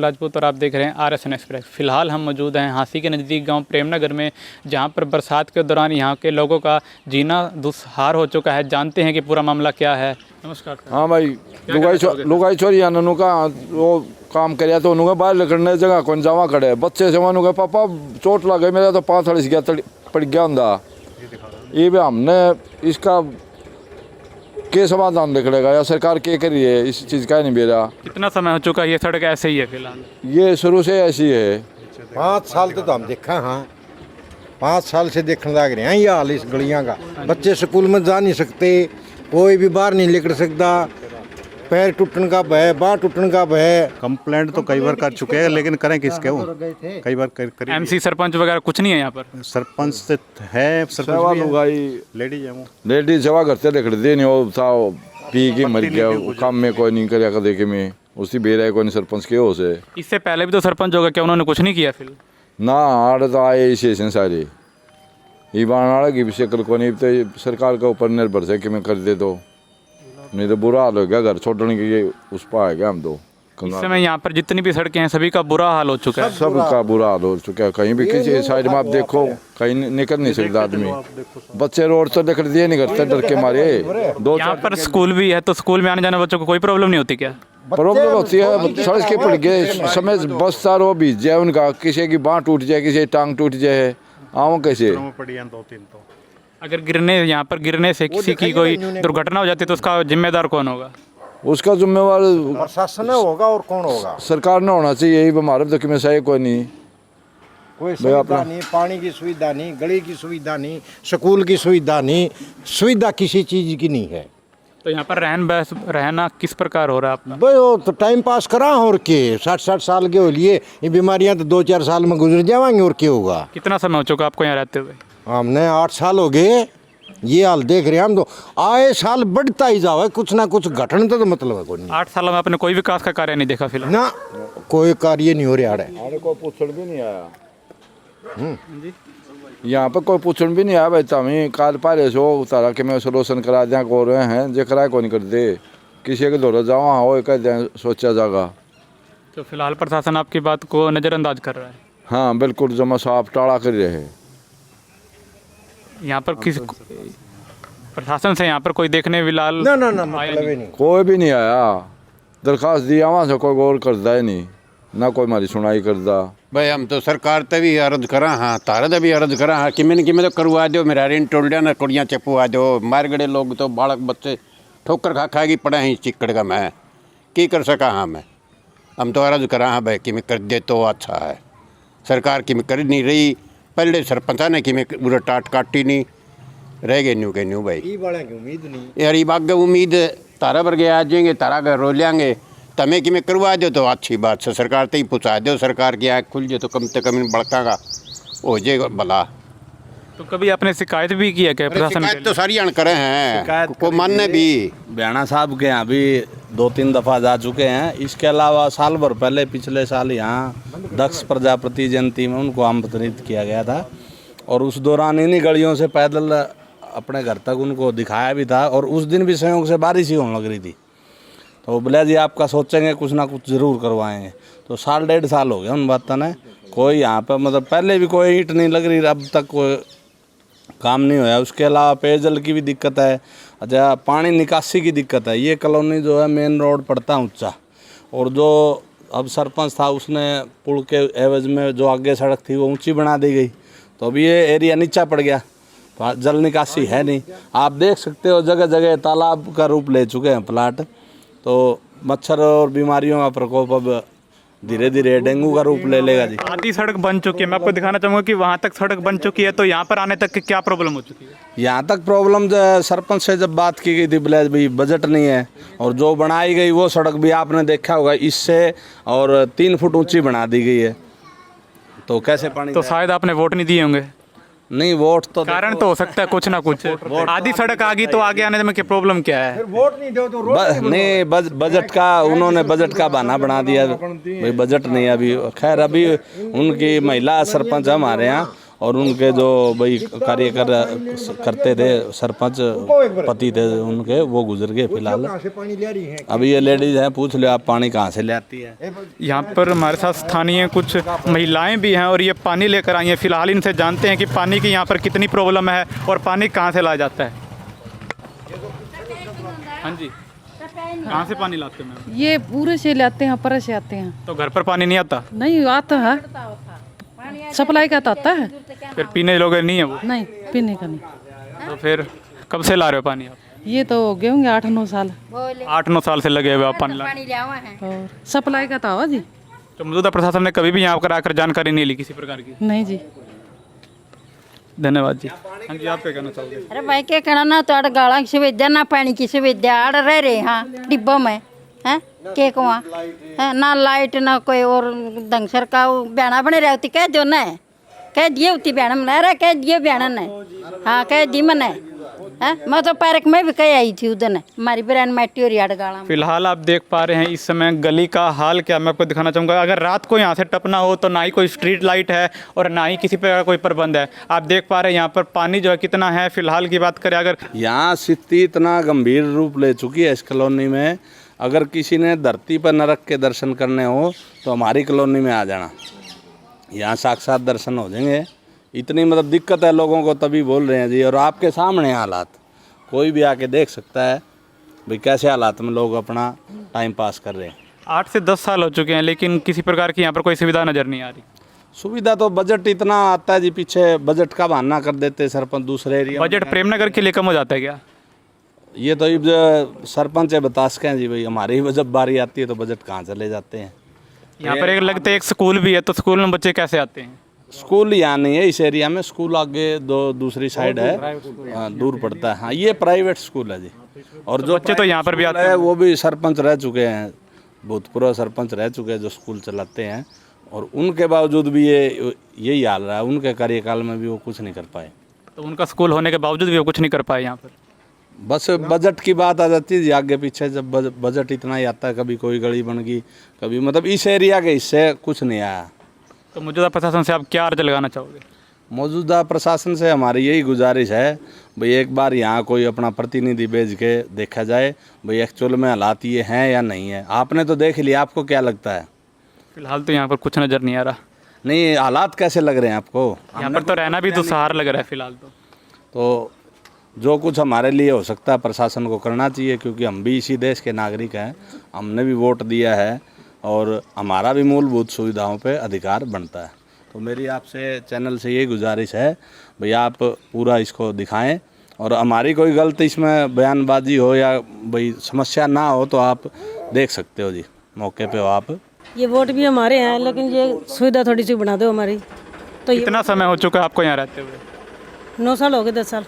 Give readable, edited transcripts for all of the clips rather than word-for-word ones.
राजपूत और आप देख रहे हैं RSN एक्सप्रेस। फिलहाल हम मौजूद हैं हांसी के नज़दीक गांव प्रेमनगर में, जहां पर बरसात के दौरान यहां के लोगों का जीना दुस्सार हो चुका है। जानते हैं कि पूरा मामला क्या है। नमस्कार। हाँ भाई, लुगाई छोरी आनू का वो काम कराया तो उन्होंने बाहर लकड़ने जगह कौन जावा खड़े बच्चे से उन्होंने पापा चोट लग गई, मेरा तो पाँव थड़ी गया पड़ गया होंगे। ये भी हमने इसका के समाधान निकलेगा या सरकार क्या करी है इस चीज़ का नहीं बेरा। कितना समय हो चुका है ये सड़क ऐसे ही है? फिलहाल ये शुरू से ऐसी है। 5 साल तो हम देखा। हाँ, 5 साल से देखने लग रहे हैं ये हाल इस गलियां का। बच्चे स्कूल में जा नहीं सकते, कोई भी बाहर नहीं निकल सकता, पैर टूटने का भय, बाँह टूटने का भय। कंप्लेंट तो कई बार कर चुके हैं, लेकिन करें किसके? वो कई बार कर MC सरपंच वगैरह कुछ नहीं है यहाँ पर? सरपंच से है, सरपंच लुगाई लेडीज है, वो लेडीज जवा करते लिखते दे नहीं हो था पी के मर गया, काम में कोई नहीं कर देखे में उसी बेरा कोई नहीं सरपंच के हो से। इससे पहले भी तो सरपंच होगा, क्या उन्होंने कुछ नहीं किया? फिर ना आड़ तो आए इसे सारे ये बाण की शक्ल को नहीं तो सरकार के ऊपर निर्भर से कि मैं कर दे तो नहीं तो बुरा हाल हो गया। घर छोड़ने के उस पर आ गया हम तो। इस समय यहाँ पर जितनी भी सड़कें हैं सभी का बुरा हाल हो चुका है। सबका बुरा हाल हो चुका है। कहीं भी किसी साइड में आप देखो कहीं निकल नहीं सकता आदमी। बच्चे रोड से निकल दिए नहीं करते डर के मारे। यहाँ पर स्कूल भी है तो स्कूल में आने जाने बच्चों को कोई प्रॉब्लम नहीं होती क्या? प्रॉब्लम होती है, सड़क के पड़ गए समय बस सारो बीत जाए उनका, किसी की बाँह टूट जाए, किसी की टांग टूट जाए, आओ कैसे? अगर यहाँ पर गिरने से किसी की कोई दुर्घटना हो जाती है तो उसका जिम्मेदार कौन होगा? उसका जिम्मेवार प्रशासन होगा और कौन होगा? सरकार ने होना चाहिए। यही हमारे तो कि सही कोई नहीं, कोई सुविधा नहीं, पानी की सुविधा नहीं, गली की सुविधा नहीं, स्कूल की सुविधा नहीं, सुविधा किसी चीज़ की नहीं है। तो यहाँ पर रहना किस प्रकार हो रहा है आपका? भाई वो तो टाइम पास करा और के 60 साल के हो लिए, ये बीमारियां तो 2-4 साल में गुजर जाएंगी और क्या होगा? कितना समय हो चुका आपको यहाँ रहते हुए? हमने 8 साल हो गए। ये हाल देख रहे हैं हम तो, आए साल बढ़ता ही जाओ, कुछ ना कुछ घटन तो मतलब है कोई नहीं। 8 सालों में आपने कोई विकास का कार्य नहीं देखा? फिलहाल ना कोई कार्य नहीं हो रहा है। कोई पूछण भी नहीं आया यहाँ पर, कोई पूछण भी नहीं आया भाई। तमें काल पारे सो उतारा कि मैं सोल्यूशन करा दिया को रहे हैं जो कराए को नहीं कर दे, किसी के दौरा जाओ हाँ वो कर दें सोचा जागा। तो फिलहाल प्रशासन आपकी बात को नज़रअंदाज कर रहा है? हाँ बिल्कुल, जमा साफ टाड़ा कर रहे हैं। यहाँ पर किस प्रशासन से यहाँ पर कोई देखने फिलहाल ना मतलब ही नहीं, कोई भी नहीं आया। दरखास्त दिया वहाँ से कोई गौर करता ही नहीं, ना कोई हमारी सुनाई करता। भाई हम तो सरकार ते भी अर्ज करा हाँ, तारा ते भी अर्ज करा हाँ कि मैंने तो करवा दो, मेरा ऋण टोल दिया ना, कुड़ियाँ चपवा दो। मार गड़े लोग तो बालक बच्चे ठोकर खा खाएगी पड़े हैं चिकड़ का। मैं की कर सका? हाँ मैं हम तो अर्ज करा हाँ भाई कि मैं कर दे तो अच्छा है। सरकार की मैं कर नहीं रही, पहले सरपंच ने कि मैं पूरा टाट काटी नहीं रह गए न्यू के न्यू भाई। ई बड़ा की उम्मीद नहीं यार ये बाग उम्मीद तारा वर्गे आ जाएंगे, तारा घर रो लेंगे, तमें कि मैं करवा दो तो अच्छी बात से सरकार ते ही पूछा दो, सरकार की आँख खुल जाए तो कम से कम इन बड़का का हो जाएगा भला। तो कभी आपने शिकायत भी की है क्या प्रशासन? शिकायत तो सारी करे हैं, को मानने भी बयाना साहब के यहाँ भी 2-3 दफ़ा जा चुके हैं। इसके अलावा साल भर पहले पिछले साल यहाँ दक्ष प्रजापति जयंती में उनको आमंत्रित किया गया था और उस दौरान इन्हीं गलियों से पैदल अपने घर तक उनको दिखाया भी था। और उस दिन भी संयोग से बारिश ही होने लग रही थी, तो बोले जी आपका सोचेंगे कुछ ना कुछ ज़रूर करवाएंगे। तो 1.5 साल हो गया उन बातों ने, कोई यहाँ पर मतलब पहले भी कोई ईंट नहीं लग रही, अब तक कोई काम नहीं होया। उसके अलावा पेयजल की भी दिक्कत है, अच्छा पानी निकासी की दिक्कत है। ये कॉलोनी जो है मेन रोड पड़ता है ऊंचा, और जो अब सरपंच था उसने पुल के एवज में जो आगे सड़क थी वो ऊंची बना दी गई, तो अभी ये एरिया नीचा पड़ गया, तो जल निकासी है नहीं। आप देख सकते हो जगह जगह तालाब का रूप ले चुके हैं प्लाट, तो मच्छर और बीमारियों का प्रकोप अब धीरे धीरे डेंगू का रूप ले लेगा जी। आधी सड़क बन चुकी है, मैं आपको दिखाना चाहूँगा कि वहाँ तक सड़क बन चुकी है, तो यहाँ पर आने तक की क्या प्रॉब्लम हो चुकी है? यहाँ तक प्रॉब्लम सरपंच से जब बात की गई थी बोले भाई बजट नहीं है, और जो बनाई गई वो सड़क भी आपने देखा होगा इससे और 3 फुट ऊंची बना दी गई है, तो कैसे पानी? तो शायद आपने वोट नहीं दिए होंगे? नहीं, वोट तो कारण तो हो सकता है कुछ ना कुछ। आधी सड़क आ गई तो आगे आने में क्या प्रॉब्लम क्या है? वोट नहीं दो तो नहीं, बजट का उन्होंने बजट का बहाना बना दिया भाई, बजट नहीं अभी। खैर अभी उनकी महिला सरपंच हमारे यहाँ, और उनके जो भाई करते थे सरपंच पति थे उनके, वो गुजर गए फिलहाल। अभी ये लेडीज हैं, पूछ लो आप पानी कहाँ से ले आती है। यहाँ पर हमारे साथ स्थानीय कुछ महिलाएं भी हैं और ये पानी लेकर आई हैं। फिलहाल इनसे जानते हैं कि पानी की यहाँ पर कितनी प्रॉब्लम है और पानी कहाँ से लाया जाता है। हाँ जी, कहाँ से पानी लाते हैं? ये पूरे से लाते हैं, पर से आते हैं। तो घर पर पानी नहीं आता? नहीं आता है, सप्लाई का तो आता है। फिर पीने लोग नहीं है वो? नहीं, पीने का नहीं। तो फिर कब से ला रहे हो पानी आप? ये तो हो गए होंगे 8-9 साल। 8-9 साल से लगे हुए आप पानी लाने। और सप्लाई का तो आवा जी। तो मौजूदा प्रशासन ने कभी भी यहाँ पर आकर जानकारी नहीं ली किसी प्रकार की? नहीं जी। धन्यवाद जी। हाँ जी, आप क्या कहना चाहोगे? अरे भाई क्या कहना ना, तो गाड़ा की सुविधा ना पानी की सुविधा, आड़ रह रहे हाँ डिब्बों में हैं के कुआं है ना, लाइट ना कोई और ढंग सर का बयाना बने रहती, कह दो ना, कह दिए होती बयाना में रह, कह दिए बयाना ने, हाँ कह दी मैंने है। मैं तो पार्क में भी कह आई थी उधर, हमारी बहन मैटी और याड गाड़ा। फिलहाल आप देख पा रहे हैं इस समय गली का हाल क्या, मैं आपको दिखाना चाहूँगा। अगर रात को यहाँ से टपना हो तो ना ही कोई स्ट्रीट लाइट है और ना ही किसी प्रकार का कोई प्रबंध है। आप देख पा रहे हैं यहाँ पर पानी जो है कितना है। फिलहाल की बात करें अगर यहाँ स्थिति इतना गंभीर रूप ले चुकी है इस कॉलोनी में, अगर किसी ने धरती पर नरक के दर्शन करने हो तो हमारी कॉलोनी में आ जाना, यहाँ साक्षात दर्शन हो जाएंगे। इतनी मतलब दिक्कत है लोगों को, तभी बोल रहे हैं जी। और आपके सामने हालात, कोई भी आके देख सकता है भाई कैसे हालात में लोग अपना टाइम पास कर रहे हैं। 8 से 10 साल हो चुके हैं लेकिन किसी प्रकार की यहाँ पर कोई सुविधा नज़र नहीं आ रही। सुविधा तो बजट इतना आता है जी, पीछे बजट का बहाना कर देते सरपंच दूसरे एरिया। बजट प्रेमनगर के लिए कम हो जाता है क्या? ये तो सरपंच है बता सकें जी भाई, हमारी जब बारी आती है तो बजट कहाँ चले जाते हैं। यहाँ पर एक लगता है एक स्कूल भी है, तो स्कूल में बच्चे कैसे आते हैं? स्कूल यहाँ नहीं है इस एरिया में, स्कूल आगे दूसरी साइड है, दूर पड़ता है। हाँ ये प्राइवेट स्कूल है जी। और जो बच्चे तो यहाँ पर भी आते हैं वो भी सरपंच रह चुके हैं, भूतपूर्व सरपंच रह चुके हैं जो स्कूल चलाते हैं, और उनके बावजूद भी यही हाल रहा है। उनके कार्यकाल में भी वो कुछ नहीं कर पाए। तो उनका स्कूल होने के बावजूद भी वो कुछ नहीं कर पाए यहाँ पर। बस बजट की बात आ जाती है जी आगे पीछे, जब बजट इतना ही आता है, कभी कोई गली बन गई, कभी मतलब इस एरिया के हिस्से कुछ नहीं आया। तो मौजूदा प्रशासन से आप क्या अर्ज लगाना चाहोगे? मौजूदा प्रशासन से हमारी यही गुजारिश है भाई, एक बार यहाँ कोई अपना प्रतिनिधि भेज के देखा जाए भाई एक्चुअल में हालात ये हैं या नहीं है। आपने तो देख लिया, आपको क्या लगता है? फिलहाल तो यहाँ पर कुछ नज़र नहीं आ रहा। नहीं, हालात कैसे लग रहे हैं आपको? यहाँ पर तो रहना भी दुस्सहार लग रहा है फिलहाल तो जो कुछ हमारे लिए हो सकता है प्रशासन को करना चाहिए, क्योंकि हम भी इसी देश के नागरिक हैं, हमने भी वोट दिया है और हमारा भी मूलभूत सुविधाओं पे अधिकार बनता है। तो मेरी आपसे चैनल से यही गुजारिश है भाई आप पूरा इसको दिखाएं, और हमारी कोई गलती इसमें बयानबाजी हो या भाई समस्या ना हो तो आप देख सकते हो जी, मौके पे हो आप। ये वोट भी हमारे हैं लेकिन ये सुविधा थोड़ी सी बना दो हमारी। तो कितना समय हो चुका है आपको यहाँ रहते हुए? 9 साल हो गए, 10 साल।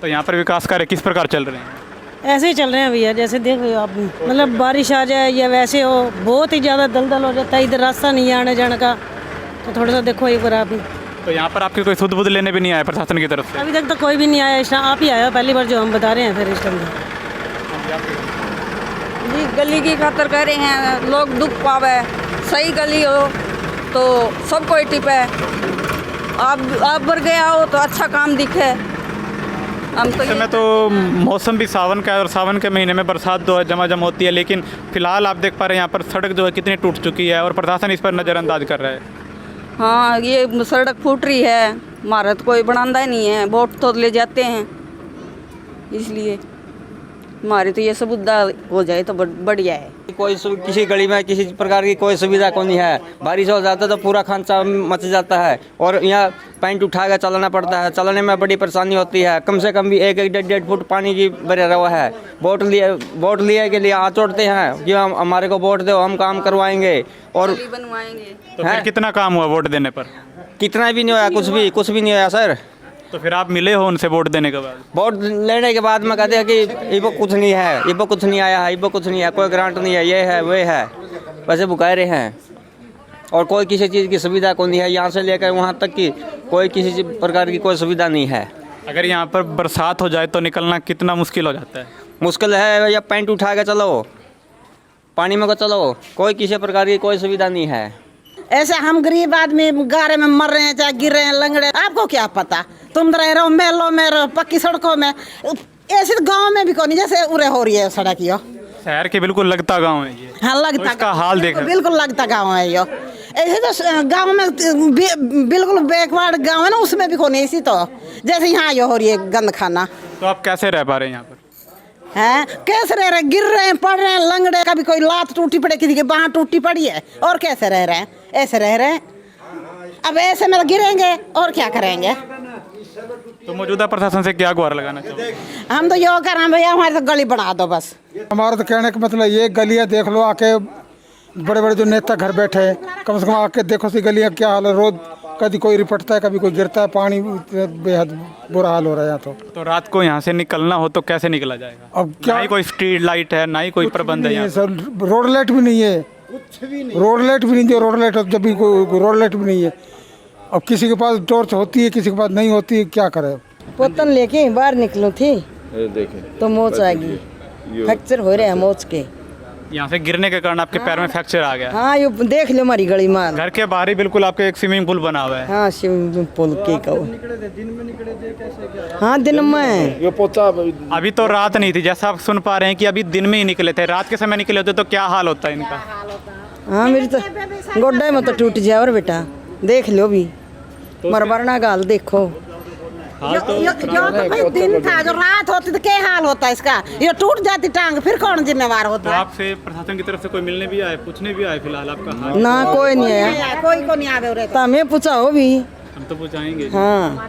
तो यहाँ पर विकास कार्य किस प्रकार चल रहे हैं? ऐसे ही चल रहे हैं भैया, जैसे देख रहे हो आप, मतलब बारिश आ जाए या वैसे हो, बहुत ही ज़्यादा दलदल हो जाता है, इधर रास्ता नहीं है आने जाने का, तो थोड़ा सा देखो एक बार आप ही। तो यहाँ पर आपके कोई सुध बुध लेने भी नहीं आया प्रशासन की तरफ से? अभी तक तो कोई भी नहीं आया, इस टाइम आप ही आया पहली बार जो हम बता रहे हैं। फिर इस टाइम जी गली की खातर कह रहे हैं, लोग दुख पावे, सही गली हो तो सब कोई टिपे, आप भर गया हो तो अच्छा काम दिखे। हम तो इस समय तो मौसम भी सावन का है और सावन के महीने में बरसात जो है जमाजम होती है, लेकिन फिलहाल आप देख पा रहे हैं यहाँ पर सड़क जो है कितनी टूट चुकी है और प्रशासन इस पर नज़रअंदाज कर रहा है। हाँ ये सड़क फूट रही है, हमारा तो कोई बनांदा ही नहीं है, वोट तो ले जाते हैं, इसलिए हमारी तो ये सुविधा हो जाए तो बढ़िया है। किसी गली में किसी प्रकार की कोई सुविधा को नहीं है, बारिश हो जाता है तो पूरा खांचा मच जाता है और यहाँ पैंट उठा कर चलाना पड़ता है, चलाने में बड़ी परेशानी होती है। कम से कम भी 1-1.5 फुट पानी की भरा हुआ है। वोट लिए के लिए हाथ जोड़ते हैं कि हमारे को वोट दो, हम काम करवाएंगे और बनवाएंगे। तो फिर कितना काम हुआ वोट देने पर? कितना भी नहीं होया, कुछ भी नहीं होया सर। तो फिर आप मिले हो उनसे वोट देने के बाद? वोट लेने के बाद में कहते हैं कि इबो कुछ नहीं है, इबो कुछ नहीं आया है, इबो कुछ नहीं है, कोई ग्रांट नहीं है, ये है वे है, वैसे बुकाए रहे हैं और कोई किसी चीज़ की सुविधा को नहीं है। यहाँ से लेकर वहाँ तक की कोई किसी प्रकार की कोई सुविधा नहीं है। अगर यहाँ पर बरसात हो जाए तो निकलना कितना मुश्किल हो जाता है? मुश्किल है, या पैंट उठा के चलो, पानी में को चलो, कोई किसी प्रकार की कोई सुविधा नहीं है। ऐसे हम गरीब आदमी गारे में मर रहे हैं, चाहे गिर रहे हैं, लंगड़े, आपको क्या पता। तुम रह रहे हो मेलों में, रहो पक्की सड़कों में, ऐसे तो गाँव में भी कौन जैसे उरे हो रही है सड़क यो। शहर के बिल्कुल लगता गांव है ये। हाँ लगता, तो इसका हाल देख बिल्कुल लगता गाँव है यो। ऐसे तो गाँव में बिल्कुल बैकवर्ड गाँव है ना, उसमें भी कौन ऐसी तो जैसे यहाँ यो हो रही है गंद खाना। तो आप कैसे रह पा रहे हैं यहाँ पर? हैं कैसे रह रहे हैं, गिर रहे हैं, पड़ रहे हैं, लंगड़े, कभी कोई लात टूटी पड़े, किसी की बाँह टूटी पड़ी है, और कैसे रह रहे हैं, ऐसे रह रहे हैं। अब ऐसे में गिरेंगे और क्या करेंगे। तो मौजूदा प्रशासन से क्या गुहार लगाना चाहिए? हम तो यो कर रहे हैं भैया, हमारी तो गली बना दो बस। हमारा तो कहने का मतलब ये गलियाँ देख लो, आके बड़े बड़े जो नेता घर बैठे हैं, कम से कम आके देखो सी गलियाँ क्या हाल है। रोज कभी कोई रिपटता है, कभी कोई गिरता है, पानी बेहद बुरा हाल हो रहा है यहाँ तो रात को यहाँ से निकलना हो तो कैसे निकला जाएगा? अब क्या, ना ही कोई स्ट्रीट लाइट है, ना ही कोई प्रबंध है यहाँ। सर रोड लाइट भी नहीं है, रोड लाइट भी नहीं है, रोड लाइट जब भी कोई रोड लाइट भी नहीं है। अब किसी के पास टॉर्च होती है, किसी के पास नहीं होती है, क्या करे। पोतन लेके बाहर निकलो थी तो मोच आ गई, फ्रैक्चर हो रहे हैं मोच के। यहाँ से गिरने के कारण आपके पैर में फ्रैक्चर आ गया? हाँ ये देख लो हमारी गली मार। घर के बाहर ही बिल्कुल आपके एक स्विमिंग पूल बना हुआ है। हाँ स्विमिंग पूल के कहो। हाँ दिन में ये पोता अभी तो रात नहीं थी, जैसा आप सुन पा रहे हैं कि अभी दिन में ही निकले थे। रात के समय निकले होते तो क्या हाल होता है इनका? हाँ मेरी तो गोड्डे में तो टूट जाए और बेटा देख लो भी मरबरना गाल देखो। जो तो भाई दिन था, जो रात होती तो क्या हाल होता है इसका। ये टूट जाती टांग फिर कौन जिम्मेवार होता है? आपसे प्रशासन की तरफ से कोई मिलने भी आए, पूछने भी आए फिलहाल आपका हाल? ना कोई नहीं आया, कोई को नहीं आवे। तो हमें पूछा हो भी, हम तो पूछाएंगे। हाँ